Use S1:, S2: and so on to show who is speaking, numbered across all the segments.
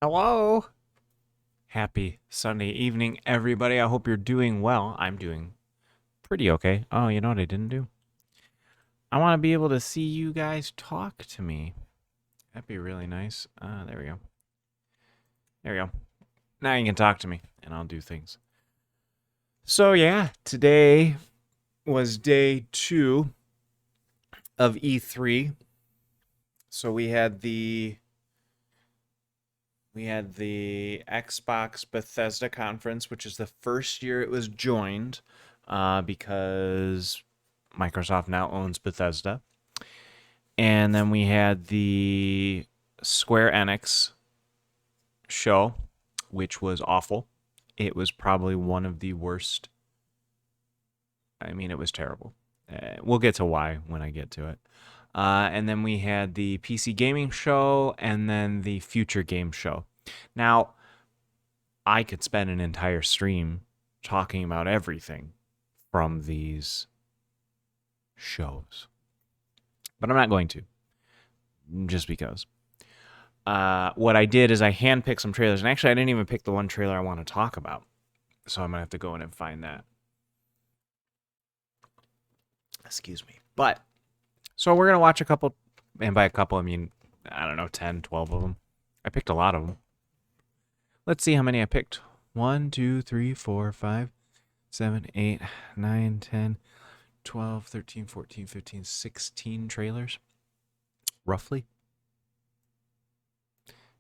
S1: Hello. Happy Sunday evening, everybody. I hope you're doing well. I'm doing pretty okay. Oh, you know what I didn't do? I want to be able to see you guys talk to me. That'd be really nice. There we go. There we go. Now you can talk to me, and I'll do things. So, yeah, today was day 2 of E3. So we had the Xbox Bethesda conference, which is the first year it was joined because Microsoft now owns Bethesda. And then we had the Square Enix show, which was awful. It was probably one of the worst. I mean, it was terrible. We'll get to why when I get to it. And then we had the PC gaming show and then the future game show. Now, I could spend an entire stream talking about everything from these shows, but I'm not going to, just because. What I did is I handpicked some trailers, and actually I didn't even pick the one trailer I want to talk about, so I'm gonna have to go in and find that. Excuse me. But so we're gonna watch a couple, and by a couple I mean, I don't know, 10, 12 of them. I picked a lot of them. Let's see how many I picked. 1, 2, 3, 4, 5, 7, 8, 9, 10, 12, 13, 14, 15, 16 trailers, roughly.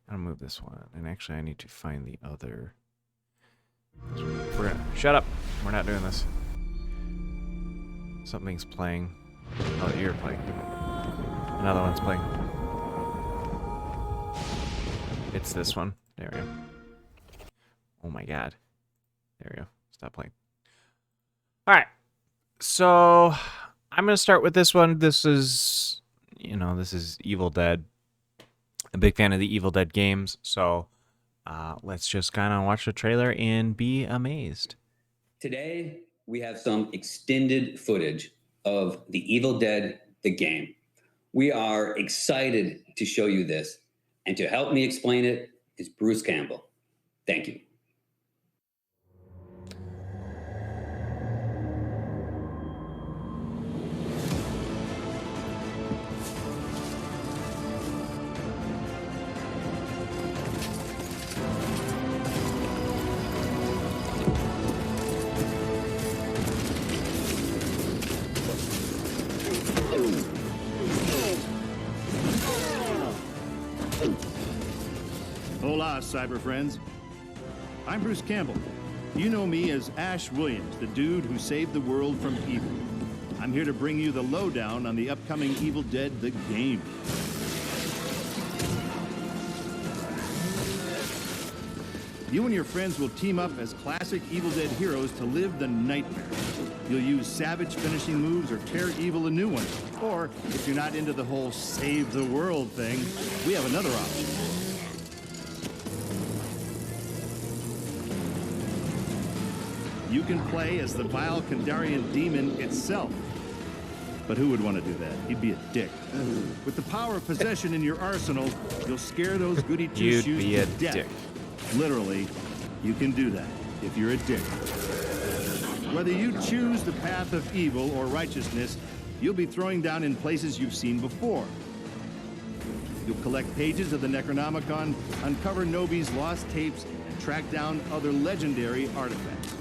S1: I'm gonna move this one, and actually I need to find the other. Shut up. We're not doing this. Something's playing. Oh, you're playing. Another one's playing. It's this one. There we go. Oh my god. There we go. Stop playing. All right. So I'm gonna start with this one. This is Evil Dead. A big fan of the Evil Dead games, so let's just kind of watch the trailer and be amazed.
S2: Today, we have some extended footage of The Evil Dead, the game. We are excited to show you this, and to help me explain it is Bruce Campbell. Thank you.
S3: Hola, cyber friends. I'm Bruce Campbell. You know me as Ash Williams, the dude who saved the world from evil. I'm here to bring you the lowdown on the upcoming Evil Dead, the game. You and your friends will team up as classic Evil Dead heroes to live the nightmare. You'll use savage finishing moves or tear evil a new one. Or, if you're not into the whole save the world thing, we have another option. You can play as the vile Kandarian demon itself. But who would want to do that? He'd be a dick. With the power of possession in your arsenal, you'll scare those goody two-shoes to death.
S1: Dick.
S3: Literally, you can do that if you're a dick. Whether you choose the path of evil or righteousness, you'll be throwing down in places you've seen before. You'll collect pages of the Necronomicon, uncover Nobi's lost tapes, and track down other legendary artifacts.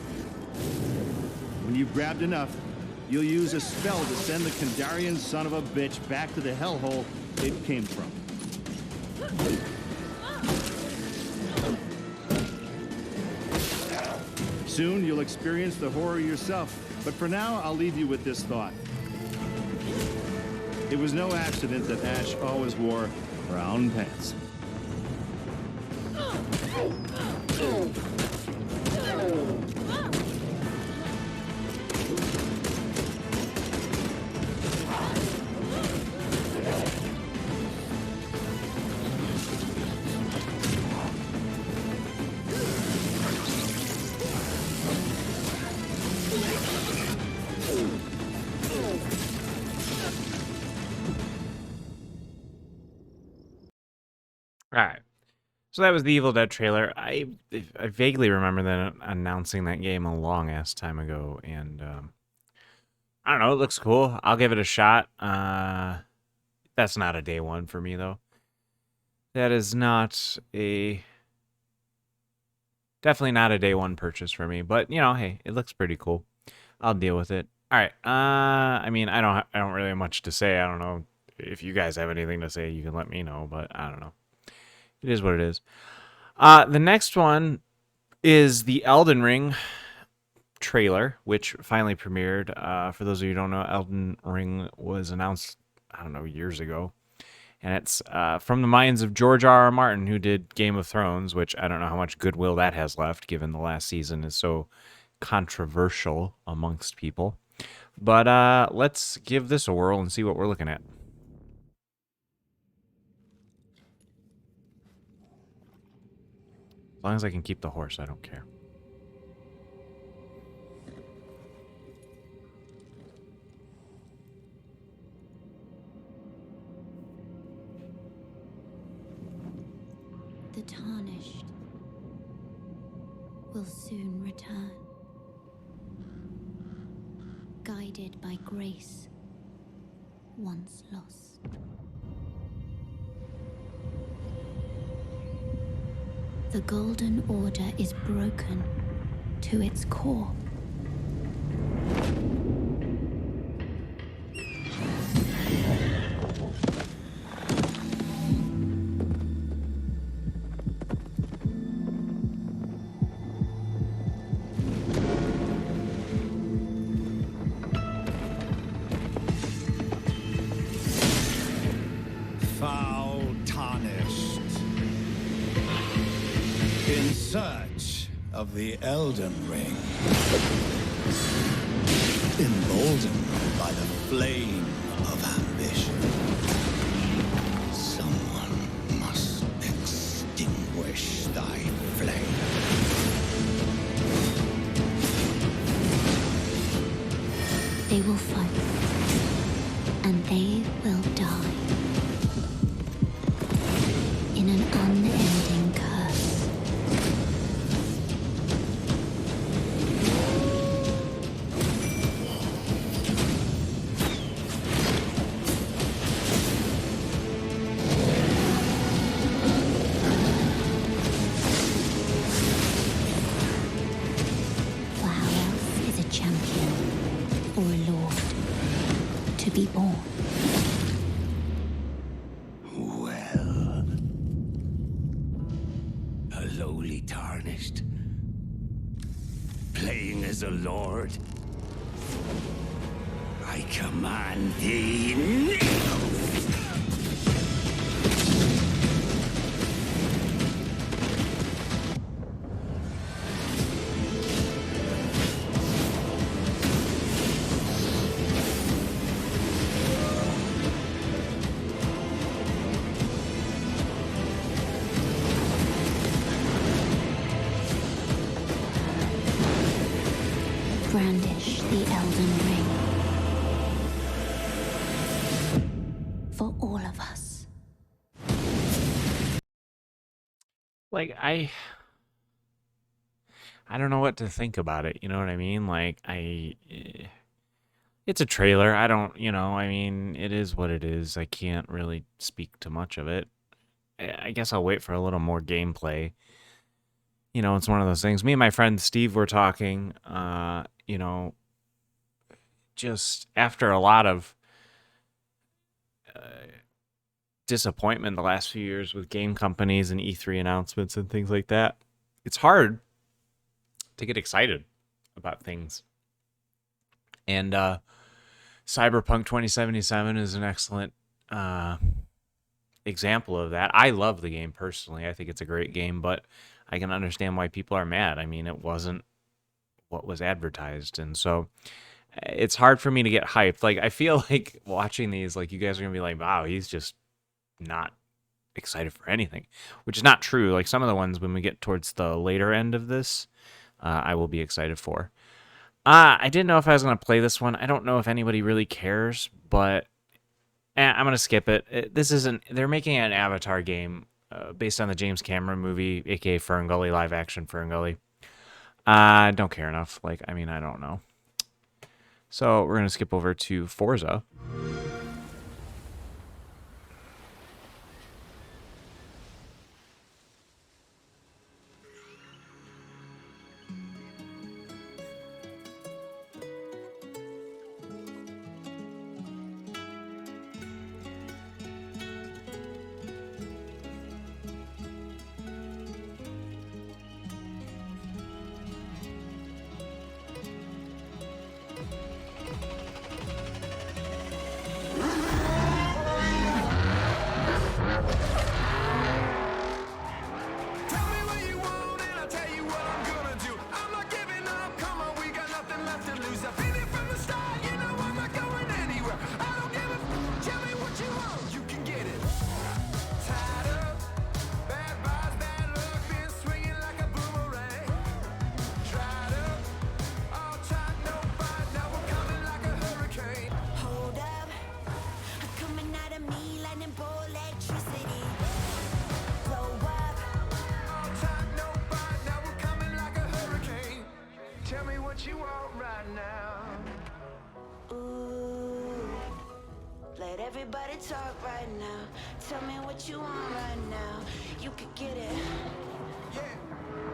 S3: When you've grabbed enough, you'll use a spell to send the Kandarian son of a bitch back to the hellhole it came from. Soon, you'll experience the horror yourself, but for now, I'll leave you with this thought. It was no accident that Ash always wore brown pants.
S1: All right. So that was the Evil Dead trailer. I vaguely remember them announcing that game a long ass time ago, and I don't know. It looks cool. I'll give it a shot. That's not a day one for me though. That is definitely not a day one purchase for me. But you know, hey, it looks pretty cool. I'll deal with it. All right. I mean, I don't really have much to say. I don't know if you guys have anything to say. You can let me know. But I don't know. It is what it is. The next one is the Elden Ring trailer, which finally premiered. For those of you who don't know, Elden Ring was announced, I don't know, years ago. And it's from the minds of George R.R. Martin, who did Game of Thrones, which I don't know how much goodwill that has left, given the last season is so controversial amongst people. But let's give this a whirl and see what we're looking at. As long as I can keep the horse, I don't care.
S4: The tarnished will soon return, guided by grace once lost. The Golden Order is broken to its core.
S5: Foul tarnished. In search of the Elden Ring. Emboldened by the flame of ambition. Someone must extinguish thy flame.
S4: They will fight, and they will die. In an unending curse. For how else is a champion or a lord to be born?
S5: Well, a lowly tarnished, playing as a lord. I command thee now.
S4: Brandish the Elden Ring. For all of us.
S1: Like, I don't know what to think about it. You know what I mean? Like, it's a trailer. I don't, I mean, it is what it is. I can't really speak to much of it. I guess I'll wait for a little more gameplay. It's one of those things. Me and my friend Steve were talking, just after a lot of disappointment the last few years with game companies and E3 announcements and things like that. It's hard to get excited about things. And Cyberpunk 2077 is an excellent example of that. I love the game personally. I think it's a great game, but I can understand why people are mad. I mean, it wasn't what was advertised. And so it's hard for me to get hyped. Like, I feel like watching these, like, you guys are going to be like, wow, he's just not excited for anything, which is not true. Like, some of the ones when we get towards the later end of this, I will be excited for. I didn't know if I was going to play this one. I don't know if anybody really cares, but I'm going to skip it. They're making an Avatar game based on the James Cameron movie, aka Ferngully, live action Ferngully. I don't care enough. Like, I mean, I don't know. So we're gonna skip over to Forza.
S6: Let everybody talk right now. Tell me what you want right now. You could get it. Yeah.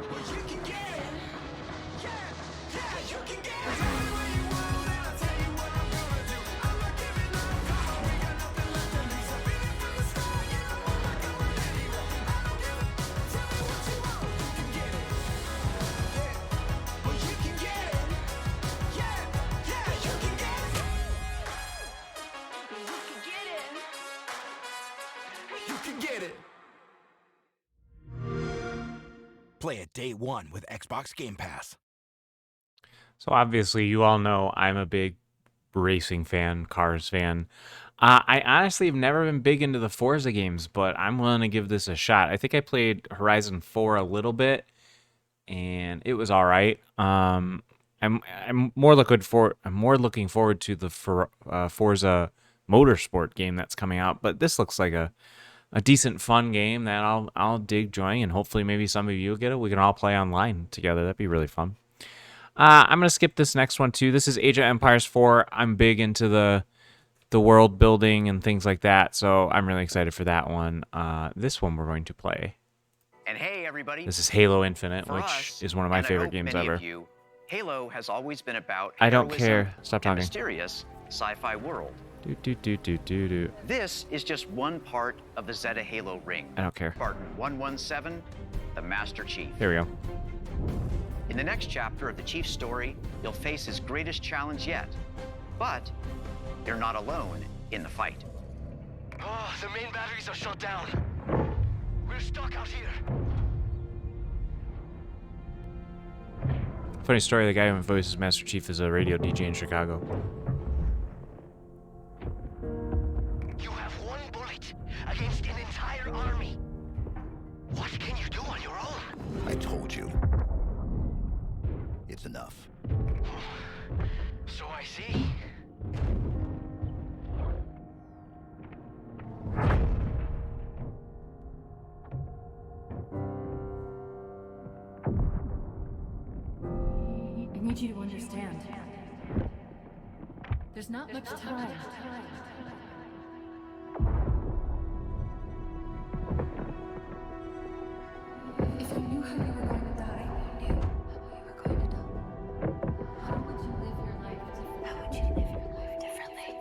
S6: Well, you can get it. Yeah. Yeah, you can get it. Tell me what you want and I'll tell you what I'm gonna do. I'm not giving up. Come on, we got nothing left to lose. I've been here from the start. You know I'm not going anywhere. I don't give a. Tell me what you want. You can get it. Yeah. Well, you can get it. Yeah. Yeah, you can get it. You can get it.
S5: Play it day one with Xbox Game Pass.
S1: So obviously, you all know I'm a big racing fan, cars fan. I honestly have never been big into the Forza games, but I'm willing to give this a shot. I think I played Horizon 4 a little bit, and it was all right. I'm more looking forward to the Forza Motorsport game that's coming out, but this looks like a decent, fun game that I'll dig joining, and hopefully maybe some of you will get it. We can all play online together. That'd be really fun. I'm gonna skip this next one too. This is Age of Empires 4. I'm big into the world building and things like that, so I'm really excited for that one. This one we're going to play.
S7: And hey, everybody.
S1: This is Halo Infinite,
S7: For
S1: which
S7: us,
S1: is one of my
S7: and I
S1: favorite
S7: hope
S1: games
S7: many
S1: ever.
S7: of you, Halo has always been about
S1: I don't
S7: heroism
S1: care. Stop
S7: and
S1: talking.
S7: mysterious sci-fi world.
S1: Do.
S7: This is just one part of the Zeta Halo ring.
S1: I don't care.
S7: Spartan 117, the Master Chief.
S1: Here we go.
S7: In the next chapter of the Chief's story, you'll face his greatest challenge yet. But you're not alone in the fight.
S8: Oh, the main batteries are shut down. We're stuck out here.
S1: Funny story, the guy who voices Master Chief is a radio DJ in Chicago.
S8: You have one bullet against an entire army. What can you do on your own?
S5: I told you. It's enough.
S8: So I see.
S9: I need you to understand. There's not much time. If you knew how you were going to die, you knew how you were going to die. How would you live your life differently? How would you live your life differently?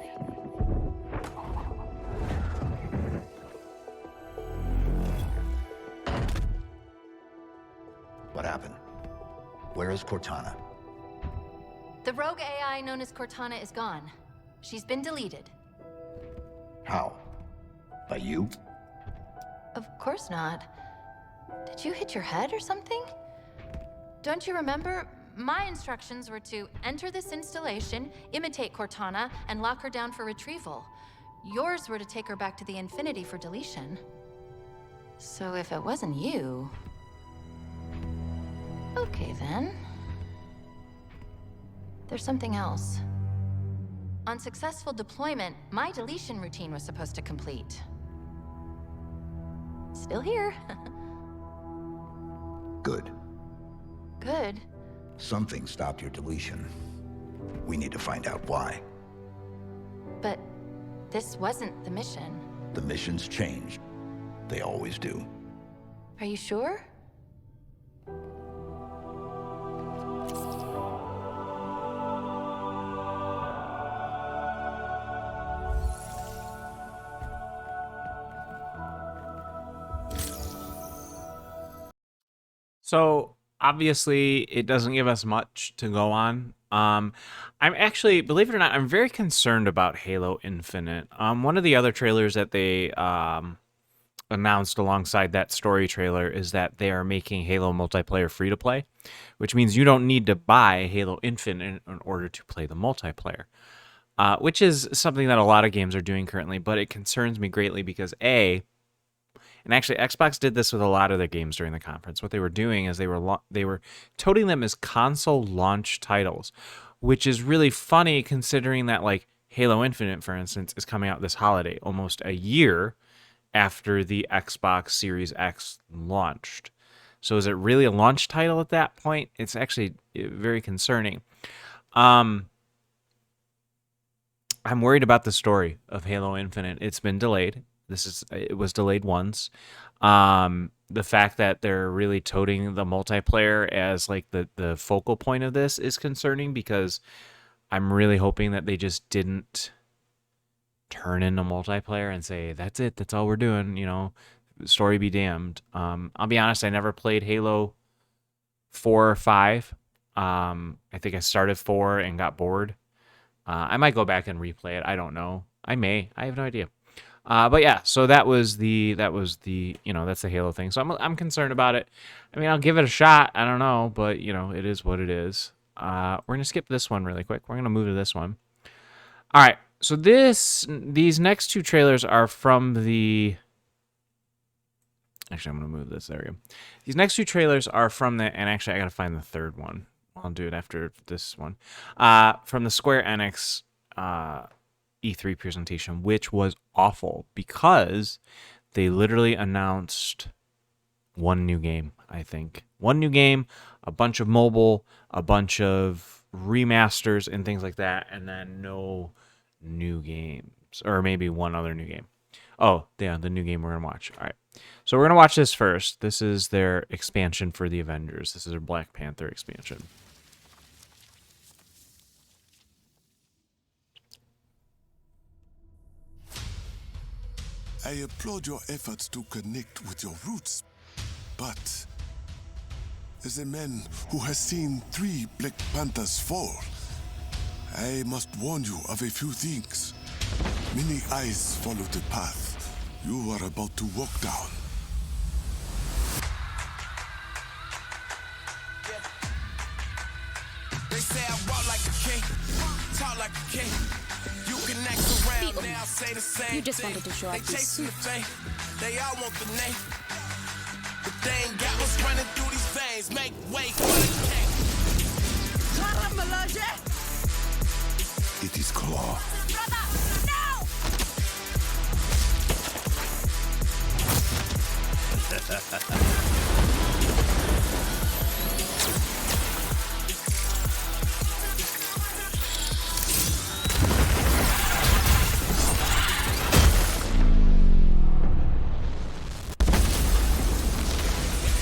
S5: What happened? Where is Cortana?
S9: The rogue AI known as Cortana is gone. She's been deleted.
S5: How? By you?
S9: Of course not. Did you hit your head or something? Don't you remember? My instructions were to enter this installation, imitate Cortana, and lock her down for retrieval. Yours were to take her back to the Infinity for deletion. So if it wasn't you... Okay then. There's something else. On successful deployment, my deletion routine was supposed to complete. still here.
S10: Good.
S9: Good.
S10: Something stopped your deletion. We need to find out why.
S9: But this wasn't the mission.
S10: The missions changed. They always do.
S9: Are you sure?
S1: So obviously it doesn't give us much to go on. I'm actually, believe it or not, I'm very concerned about Halo Infinite. One of the other trailers that they announced alongside that story trailer is that they are making Halo multiplayer free to play, which means you don't need to buy Halo Infinite in order to play the multiplayer, which is something that a lot of games are doing currently, but it concerns me greatly because and actually Xbox did this with a lot of their games during the conference. What they were doing is they were toting them as console launch titles, which is really funny considering that like Halo Infinite, for instance, is coming out this holiday, almost a year after the Xbox Series X launched. So is it really a launch title at that point? It's actually very concerning. I'm worried about the story of Halo Infinite. It's been delayed. It was delayed once. The fact that they're really toting the multiplayer as like the focal point of this is concerning because I'm really hoping that they just didn't turn into multiplayer and say, that's it, that's all we're doing, story be damned. I'll be honest, I never played Halo 4 or 5. I think I started 4 and got bored. I might go back and replay it. I don't know. I have no idea. But yeah, so that's the Halo thing. So I'm concerned about it. I mean, I'll give it a shot. I don't know, but it is what it is. We're gonna skip this one really quick. We're gonna move to this one. All right. So these next two trailers are from the. Actually, I'm gonna move this. There we go. These next two trailers are from and actually I gotta find the third one. I'll do it after this one. From the Square Enix E3 presentation, which was awful because they literally announced one new game, I think. One new game, a bunch of mobile, a bunch of remasters and things like that, and then no new games. Or maybe one other new game. Oh, yeah, the new game we're going to watch. All right. So we're going to watch this first. This is their expansion for the Avengers. This is their Black Panther expansion.
S11: I applaud your efforts to connect with your roots, but as a man who has seen 3 Black Panthers fall, I must warn you of a few things. Many eyes follow the path you are about to walk down.
S8: They say I walk like a king, talk like a king. You can act around now, say the same.
S4: You just wanted to show off your suit.
S8: They all want the name, but they ain't got what's running through these veins. Make way for the king.
S11: It is Claw.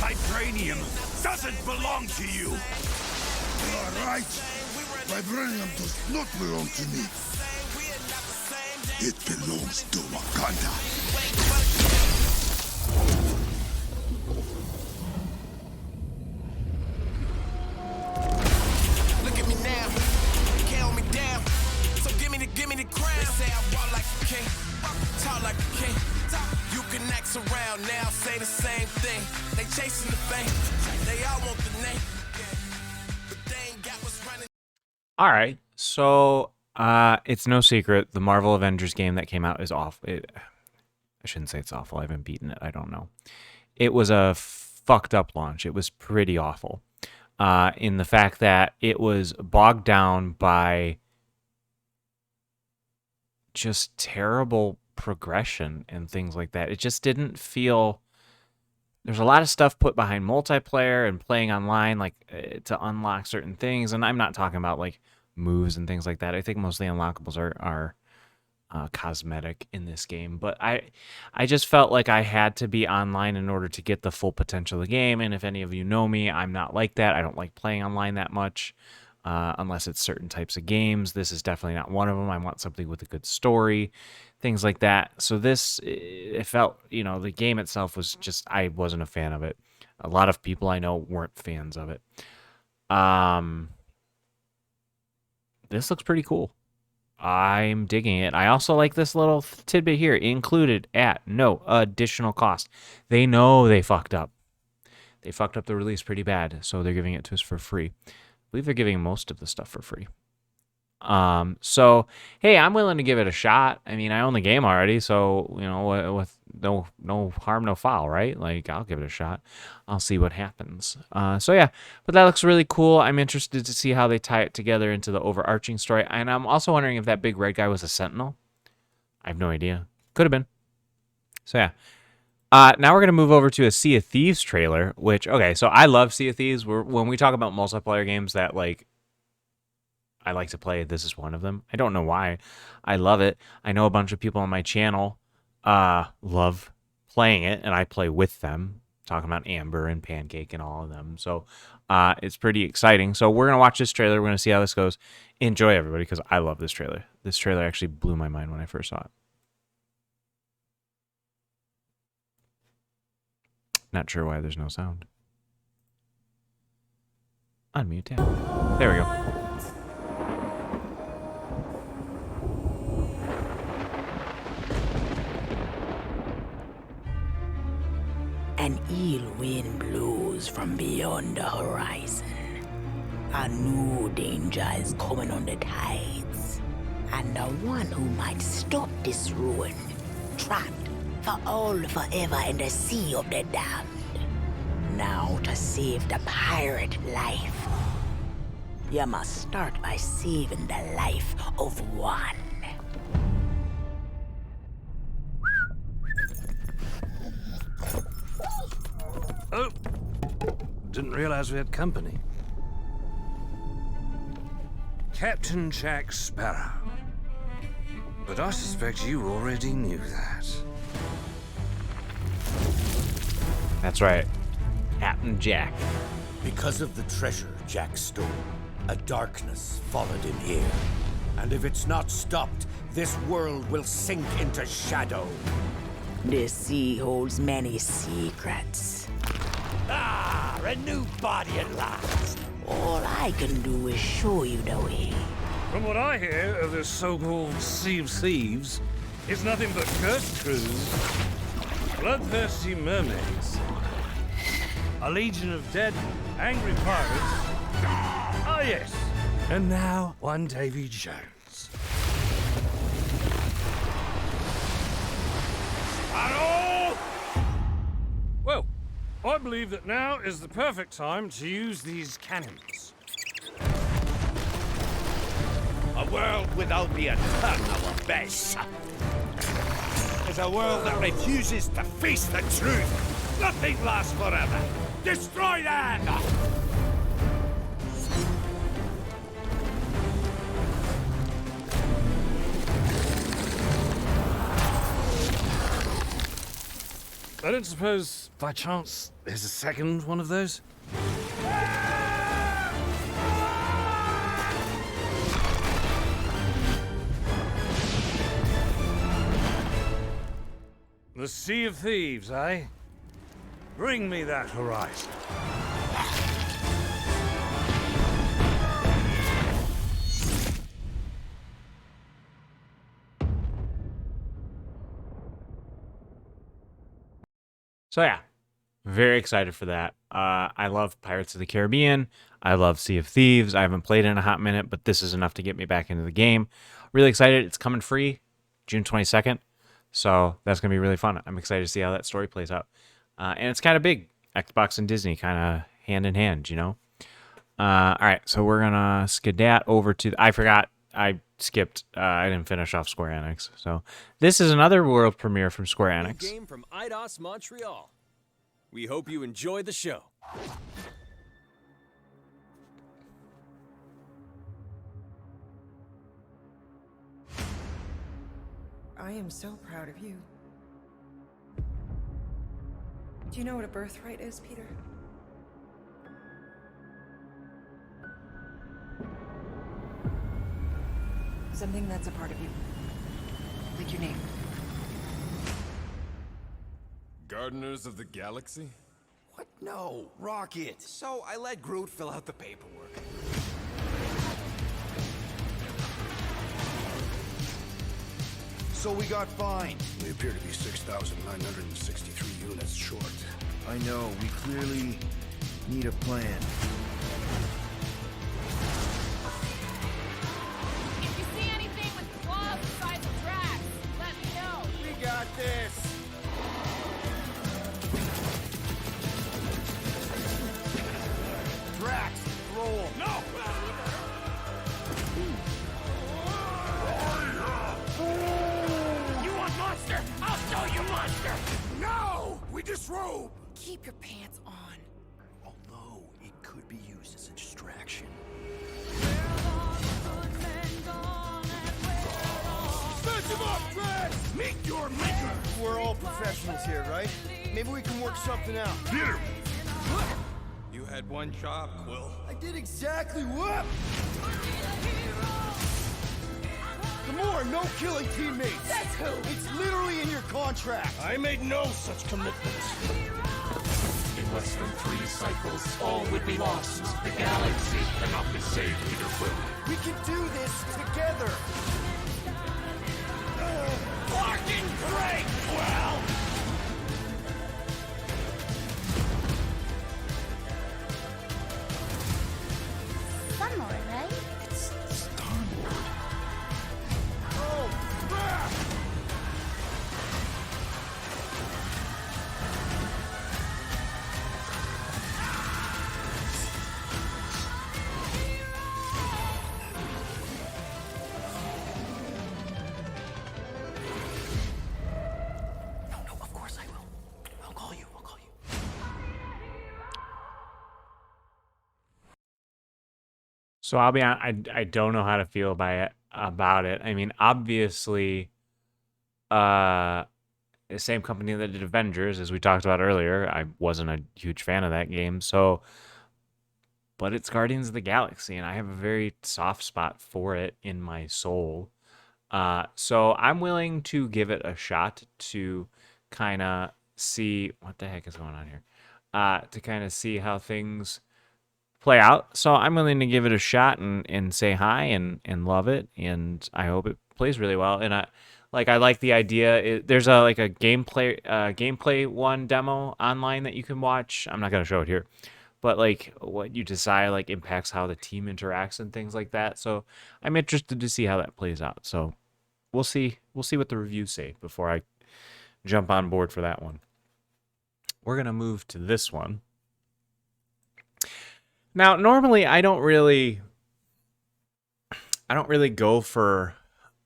S3: Vibranium doesn't belong to you.
S11: You are right. Vibranium does not belong to me. It belongs to Wakanda.
S8: Look at me now, count me down. So give me the crown. They say I walk like a king, talk like a king. You can act around now, say the same thing. They chasing the fame, they all want the name, but they ain't got what's running.
S1: All right, so it's no secret the Marvel Avengers game that came out is awful. I shouldn't say it's awful. I haven't beaten it. I don't know. It was a fucked up launch. It was pretty awful in the fact that it was bogged down by just terrible progression and things like that. It just didn't feel there's a lot of stuff put behind multiplayer and playing online, like to unlock certain things. And I'm not talking about like moves and things like that. I think most of the unlockables are cosmetic in this game, but I just felt like I had to be online in order to get the full potential of the game. And if any of you know me, I'm not like that. I don't like playing online that much, unless it's certain types of games. This is definitely not one of them. I want something with a good story, things like that. So this, it felt, the game itself was just, I wasn't a fan of it. A lot of people I know weren't fans of it. This looks pretty cool. I'm digging it. I also like this little tidbit here, included at no additional cost. They know they fucked up. They fucked up the release pretty bad, so they're giving it to us for free. I believe they're giving most of the stuff for free. So hey, I'm willing to give it a shot. I mean, I own the game already, so with no harm, no foul, right? Like, I'll give it a shot. I'll see what happens. So yeah, but that looks really cool. I'm interested to see how they tie it together into the overarching story, and I'm also wondering if that big red guy was a Sentinel. I have no idea. Could have been. So yeah. Now we're going to move over to a Sea of Thieves trailer, which, okay, so I love Sea of Thieves. When we talk about multiplayer games that, like, I like to play, this is one of them. I don't know why. I love it. I know a bunch of people on my channel love playing it, and I play with them, talking about Amber and Pancake and all of them. So it's pretty exciting. So we're going to watch this trailer. We're going to see how this goes. Enjoy, everybody, because I love this trailer. This trailer actually blew my mind when I first saw it. Not sure why there's no sound. Unmute tab. There we go.
S12: An ill wind blows from beyond the horizon. A new danger is coming on the tides. And the one who might stop this ruin, trapped for all forever in the sea of the damned. Now to save the pirate life, you must start by saving the life of one.
S13: Oh, didn't realize we had company. Captain Jack Sparrow. But I suspect you already knew that.
S1: That's right. Captain Jack.
S14: Because of the treasure Jack stole, a darkness followed him here. And if it's not stopped, this world will sink into shadow.
S12: This sea holds many secrets.
S14: Ah, a new body at last.
S12: All I can do is show you the way.
S13: From what I hear of this so-called Sea of Thieves, it's nothing but cursed crews, bloodthirsty mermaids, a legion of dead, angry pirates. Ah, yes. And now, one Davy Jones. Sparrow! Well, I believe that now is the perfect time to use these cannons.
S14: A world without the eternal abyss. Is a world that refuses to face the truth. Nothing lasts forever. Destroy that!
S13: I don't suppose, by chance, there's a second one of those? The Sea of Thieves, eh? Bring me that horizon.
S1: So yeah, very excited for that. I love Pirates of the Caribbean. I love Sea of Thieves. I haven't played it in a hot minute, but this is enough to get me back into the game. Really excited. It's coming free June 22nd. So that's going to be really fun. I'm excited to see how that story plays out. And it's kind of big. Xbox and Disney kind of hand in hand, you know? All right, so we're going to skedat over to... I forgot. I skipped. I didn't finish off Square Enix. So this is another world premiere from Square Enix.
S15: Game from Eidos Montreal. We hope you enjoy the show.
S16: I am so proud of you. Do you know what a birthright is, Peter? Something that's a part of you. Like your name.
S17: Gardeners of the Galaxy?
S14: What? No, Rocket. So I let Groot fill out the paperwork.
S10: So we got fined. We appear to be 6,963 units short.
S18: I know, we clearly need a plan.
S19: If you see anything with claws the size of Drax, let me know.
S14: We got this.
S10: Drax, roll.
S14: No!
S8: You want monster? I'll show you monster!
S14: No! We disrobe!
S16: Keep your pants on.
S10: Although it could be used as a distraction.
S14: Snatch him up, Drax! Meet your maker!
S18: We're all professionals here, right? Maybe we can work something out.
S14: Peter!
S17: You had one job, Quill.
S18: I did exactly what? Gamora, no killing teammates!
S16: That's who!
S18: It's literally in your contract!
S14: I made no such commitments.
S20: In less than 3 cycles, all would be lost. The galaxy cannot be saved, Peter Quill.
S18: We can do this together!
S14: Fucking great, Quill!
S4: Some more, right?
S18: It's Star-Lord.
S14: Oh, crap!
S10: No, of course I will. I'll call you.
S1: So I'll be on. I don't know how to feel about it. I mean, obviously, the same company that did Avengers, as we talked about earlier. I wasn't a huge fan of that game, so. But it's Guardians of the Galaxy, and I have a very soft spot for it in my soul. So I'm willing to give it a shot to kind of see what the heck is going on here. To kind of see how things play out. So I'm willing to give it a shot and say hi and love it, and I hope it plays really well. And I like the idea. There's a gameplay one demo online that you can watch. I'm not gonna show it here, but like what you decide like impacts how the team interacts and things like that. So I'm interested to see how that plays out. So we'll see what the reviews say before I jump on board for that one. We're gonna move to this one. Now, normally I don't really go for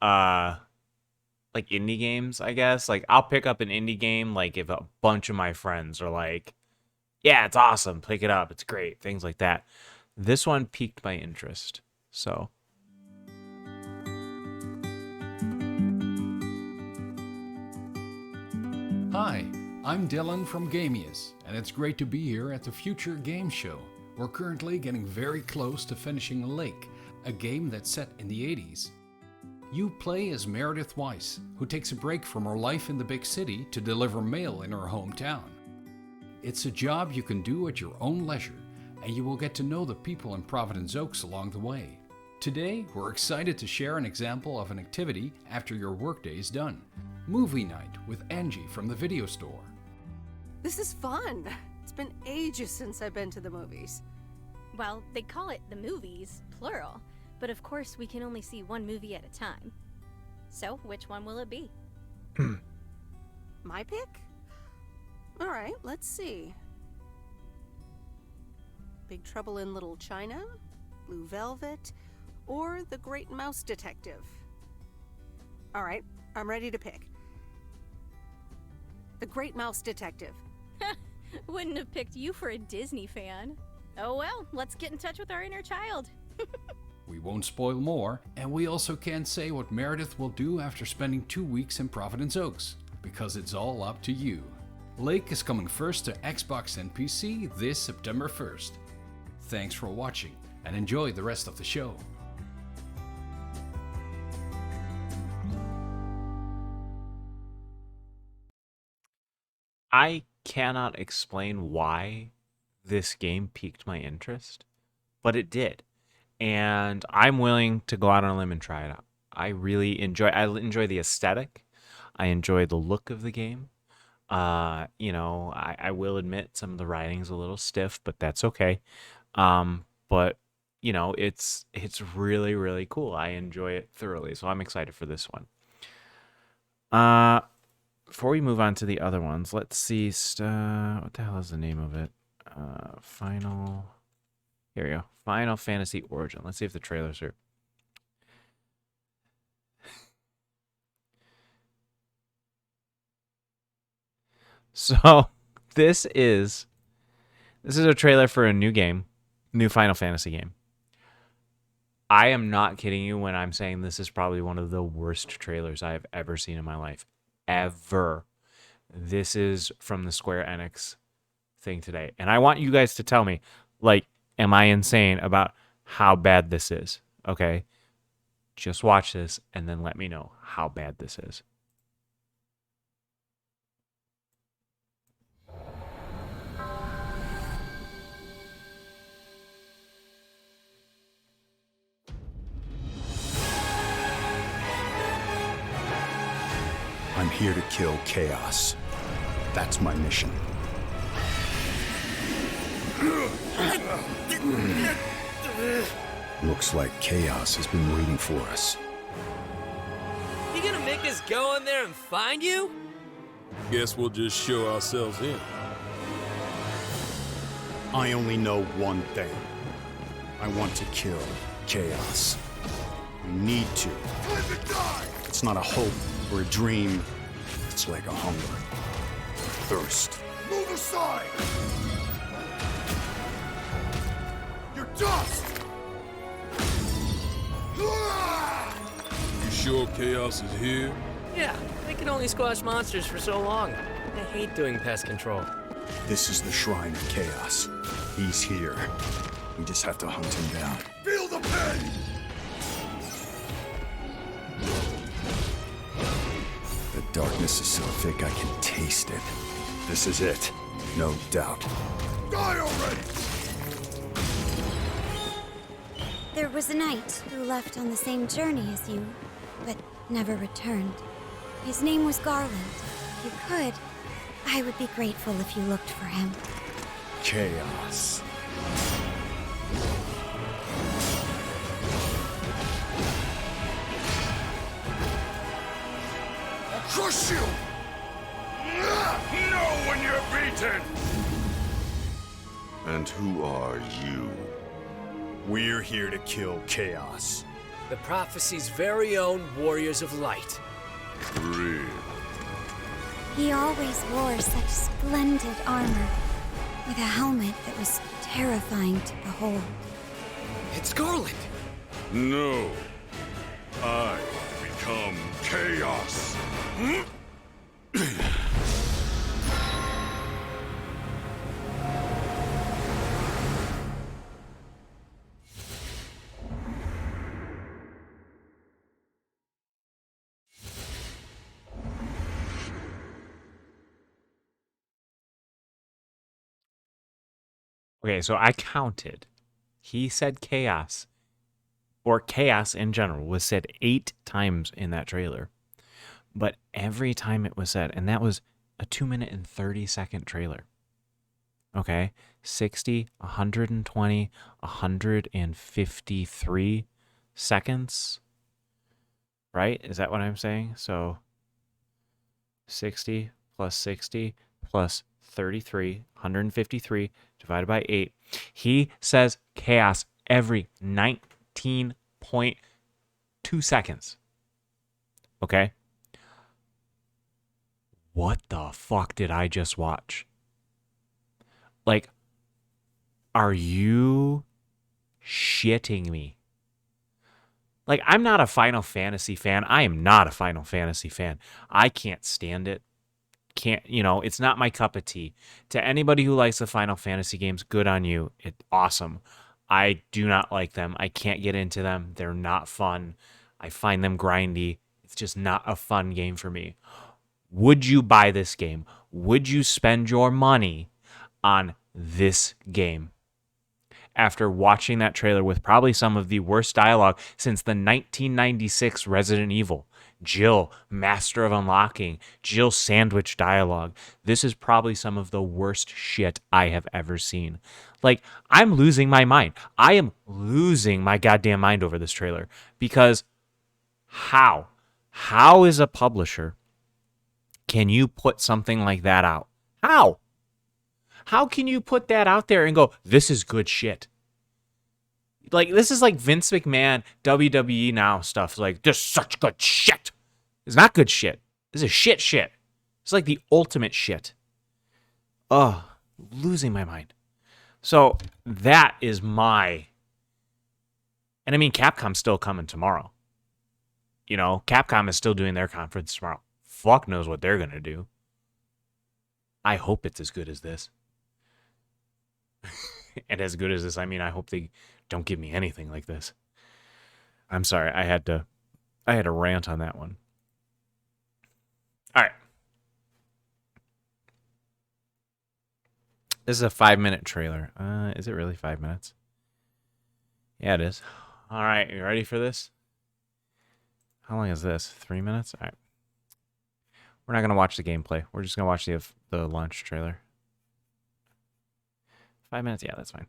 S1: like indie games, I guess. Like I'll pick up an indie game like if a bunch of my friends are like, yeah, it's awesome, pick it up, it's great, things like that. This one piqued my interest. So
S21: Hi, I'm Dylan from Gamius, and it's great to be here at the Future Game Show. We're currently getting very close to finishing Lake, a game that's set in the 80s. You play as Meredith Weiss, who takes a break from her life in the big city to deliver mail in her hometown. It's a job you can do at your own leisure, and you will get to know the people in Providence Oaks along the way. Today, we're excited to share an example of an activity after your workday is done. Movie night with Angie from the video store.
S22: This is fun. It's been ages since I've been to the movies.
S23: Well, they call it the movies, plural, but of course we can only see one movie at a time. So, which one will it be?
S22: My pick? All right, let's see. Big Trouble in Little China, Blue Velvet, or The Great Mouse Detective. All right, I'm ready to pick. The Great Mouse Detective.
S23: Wouldn't have picked you for a Disney fan. Oh well, let's get in touch with our inner child.
S21: We won't spoil more, and we also can't say what Meredith will do after spending 2 weeks in Providence Oaks, because it's all up to you. Lake is coming first to Xbox and PC this September 1st. Thanks for watching, and enjoy the rest of the show.
S1: I cannot explain why this game piqued my interest, but it did. And I'm willing to go out on a limb and try it out. I enjoy the aesthetic. I enjoy the look of the game. I will admit some of the writing's a little stiff, but that's okay. But it's really, really cool. I enjoy it thoroughly, so I'm excited for this one. Before we move on to the other ones, let's see. What the hell is the name of it? Here we go. Final Fantasy Origin. Let's see if the trailer's here. So this is a trailer for a new game, new Final Fantasy game. I am not kidding you when I'm saying this is probably one of the worst trailers I have ever seen in my life. Ever. This is from the Square Enix thing today. And I want you guys to tell me, like, am I insane about how bad this is? Okay? Just watch this and then let me know how bad this is.
S10: I'm here to kill Chaos. That's my mission. Looks like Chaos has been waiting for us.
S2: You gonna make us go in there and find you?
S17: Guess we'll just show ourselves in.
S10: I only know one thing. I want to kill Chaos. I need to. It's not a hope or a dream. It's like a hunger. Thirst.
S18: Move aside! You're dust!
S17: You sure Chaos is here?
S2: Yeah, they can only squash monsters for so long. I hate doing pest control.
S10: This is the Shrine of Chaos. He's here. We just have to hunt him down.
S18: Feel the pain!
S10: The darkness is so thick I can taste it. This is it. No doubt.
S18: Die already!
S4: There was a knight who left on the same journey as you, but never returned. His name was Garland. If you could, I would be grateful if you looked for him.
S10: Chaos.
S18: I'll crush you!
S17: Know when you're beaten!
S10: And who are you? We're here to kill Chaos.
S2: The prophecy's very own Warriors of Light.
S10: Real.
S4: He always wore such splendid armor, with a helmet that was terrifying to behold.
S2: It's Garland!
S17: No. I become Chaos.
S1: Okay, so I counted. He said chaos, or chaos in general, was said 8 times in that trailer. But every time it was said, and that was a 2-minute and 30-second trailer. Okay, 60, 120, 153 seconds. Right? Is that what I'm saying? So 60 plus 60 plus 33, 153 divided by 8. He says chaos every 19.2 seconds. Okay? What the fuck did I just watch? Like, are you shitting me? Like, I'm not a Final Fantasy fan. I am not a Final Fantasy fan. I can't stand it. It's not my cup of tea. To anybody who likes the Final Fantasy games, good on you. It's awesome. I do not like them. I can't get into them. They're not fun. I find them grindy. It's just not a fun game for me. Would you buy this game? Would you spend your money on this game? After watching that trailer with probably some of the worst dialogue since the 1996 Resident Evil. Jill, Master of Unlocking, Jill sandwich dialogue. This is probably some of the worst shit I have ever seen. Like, I'm losing my mind. I am losing my goddamn mind over this trailer. Because how? How is a publisher can you put something like that out? How? How can you put that out there and go, this is good shit? Like, this is like Vince McMahon, WWE Now stuff. Like, this is such good shit. It's not good shit. This is shit. It's like the ultimate shit. Oh, losing my mind. So that is my... And I mean, Capcom's still coming tomorrow. You know, Capcom is still doing their conference tomorrow. Fuck knows what they're going to do. I hope it's as good as this. And as good as this, I mean, I hope they don't give me anything like this. I'm sorry, I had to rant on that one. All right. This is a 5-minute trailer. Is it really 5 minutes? Yeah, it is. All right, you ready for this? How long is this? 3 minutes? All right. We're not going to watch the gameplay. We're just going to watch the launch trailer. 5 minutes? Yeah, that's fine.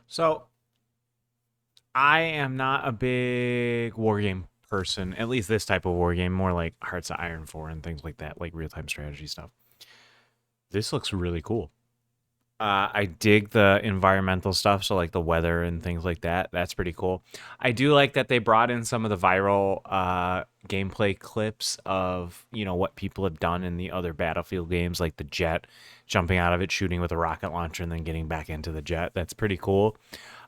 S1: So, I am not a big war game person, at least this type of war game, more like Hearts of Iron 4 and things like that, like real-time strategy stuff. This looks really cool. I dig the environmental stuff, so like the weather and things like that. That's pretty cool. I do like that they brought in some of the viral gameplay clips of, you know, what people have done in the other Battlefield games, like the jet, jumping out of it, shooting with a rocket launcher, and then getting back into the jet. That's pretty cool.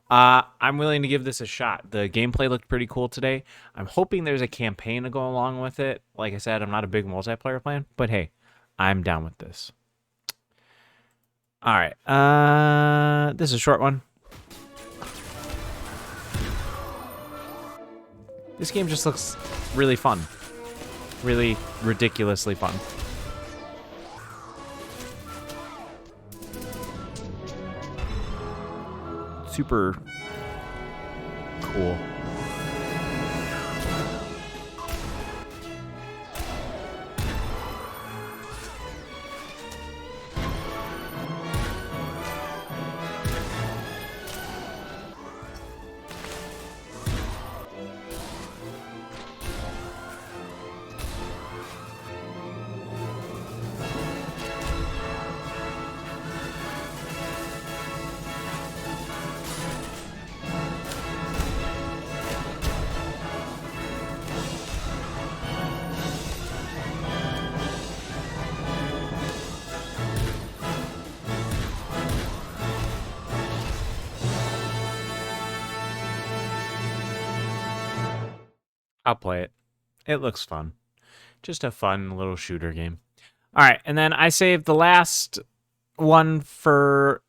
S1: I'm willing to give this a shot. The gameplay looked pretty cool today. I'm hoping there's a campaign to go along with it. Like I said, I'm not a big multiplayer fan, but hey, I'm down with this. All right, this is a short one. This game just looks really fun. Really ridiculously fun. Super cool. I'll play it. It looks fun. Just a fun little shooter game. All right, and then I saved the last one for...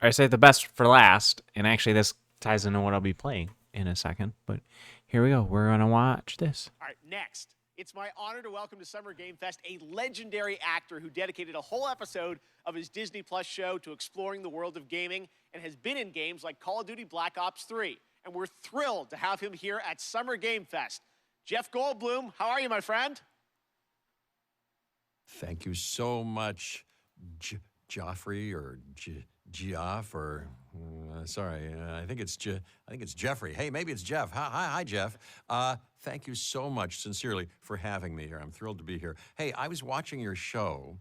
S1: I saved the best for last, and actually this ties into what I'll be playing in a second, but here we go. We're going to watch this.
S6: All right, next. It's my honor to welcome to Summer Game Fest a legendary actor who dedicated a whole episode of his Disney Plus show to exploring the world of gaming and has been in games like Call of Duty Black Ops 3. And we're thrilled to have him here at Summer Game Fest. Jeff Goldblum, how are you, my friend?
S7: Thank you so much, Joffrey or Geoff or sorry, I think it's Jeffrey. Hey, maybe it's Jeff. Hi, Jeff. Thank you so much, sincerely, for having me here. I'm thrilled to be here. Hey, I was watching your show,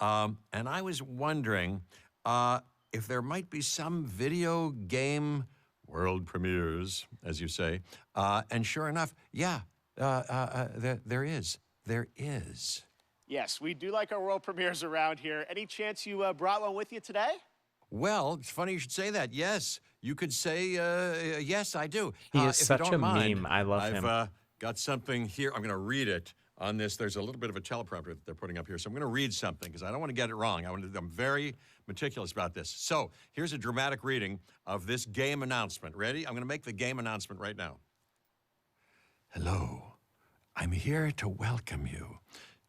S7: and I was wondering if there might be some video game world premieres, as you say. And sure enough, yeah. There is.
S6: Yes, we do like our world premieres around here. Any chance you brought one with you today?
S7: Well, it's funny you should say that. Yes, you could say, yes, I do.
S1: He is
S7: if
S1: such
S7: you don't
S1: a
S7: mind,
S1: meme. I love him.
S7: I've got something here. I'm going to read it on this. There's a little bit of a teleprompter that they're putting up here. So I'm going to read something because I don't want to get it wrong. I'm very meticulous about this. So here's a dramatic reading of this game announcement. Ready? I'm going to make the game announcement right now. Hello, I'm here to welcome you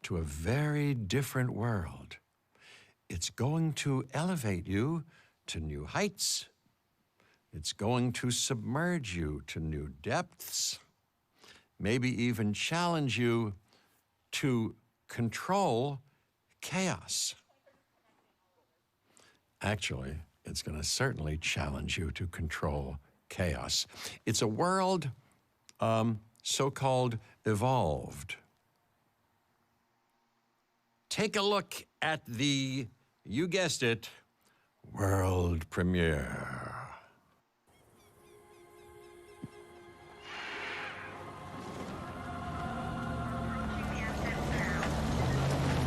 S7: to a very different world. It's going to elevate you to new heights. It's going to submerge you to new depths. Maybe even challenge you to control chaos. Actually, it's going to certainly challenge you to control chaos. It's a world so-called evolved. Take a look at the, you guessed it, world premiere.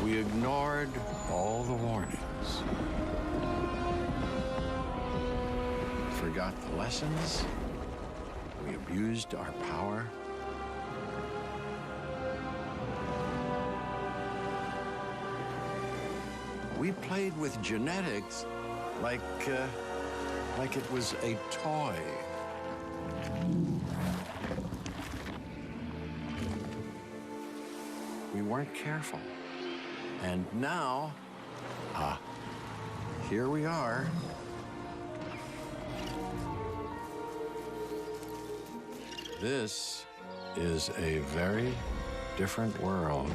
S7: We ignored all the warnings. Forgot the lessons. We abused our power. We played with genetics like it was a toy. We weren't careful. And now, here we are. This is a very different world.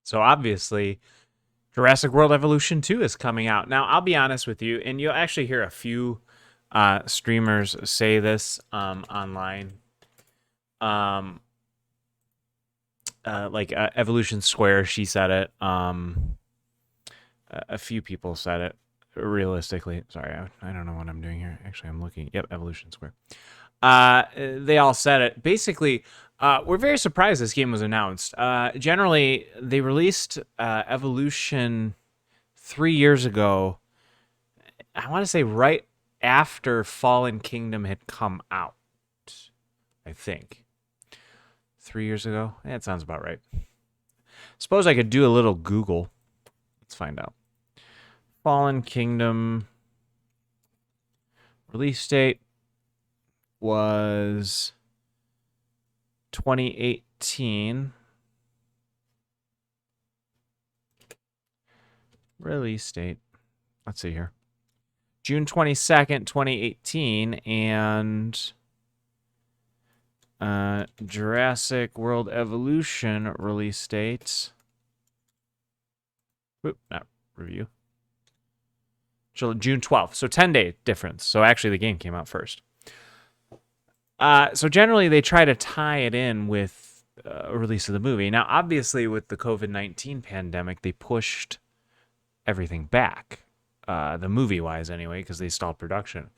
S1: So obviously, Jurassic World Evolution 2 is coming out. Now, I'll be honest with you, and you'll actually hear a few streamers say this online. Like Evolution Square, she said it. A few people said it. Realistically, sorry, I don't know what I'm doing here. Actually, I'm looking. Yep, Evolution Square. They all said it. Basically, we're very surprised this game was announced. Generally, they released Evolution 3 years ago. I want to say right after Fallen Kingdom had come out. I think 3 years ago. That sounds about right. Suppose I could do a little Google. Let's find out. Fallen Kingdom release date was 2018. Release date. Let's see here. June 22nd, 2018, and Jurassic World Evolution release date. Oop, not review. June 12th, so 10-day difference. So actually the game came out first. So generally they try to tie it in with a release of the movie. Now, obviously with the COVID-19 pandemic, they pushed everything back, the movie-wise anyway, because they stalled production.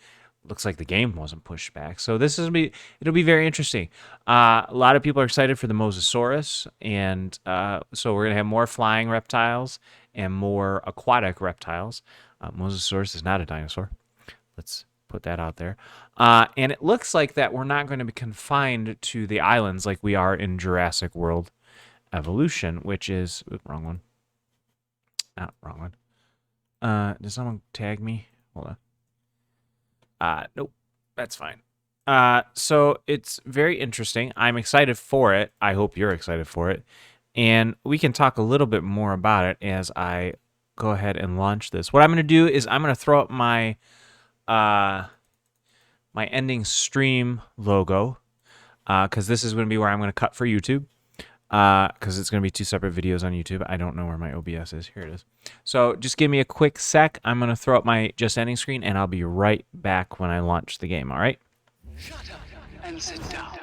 S1: Looks like the game wasn't pushed back. So it'll be very interesting. A lot of people are excited for the Mosasaurus, and so we're going to have more flying reptiles and more aquatic reptiles. Mosasaurus is not a dinosaur. Let's put that out there. And it looks like that we're not going to be confined to the islands like we are in Jurassic World Evolution, which is... wrong one. Wrong one. Did someone tag me? Hold on. Nope. That's fine. So it's very interesting. I'm excited for it. I hope you're excited for it. And we can talk a little bit more about it as I go ahead and launch this. What I'm going to do is I'm going to throw up my my ending stream logo, because this is going to be where I'm going to cut for YouTube, because it's going to be two separate videos on YouTube. I don't know where my OBS is. Here it is. So just give me a quick sec. I'm going to throw up my just ending screen, and I'll be right back when I launch the game, all right?
S5: Shut up and sit down.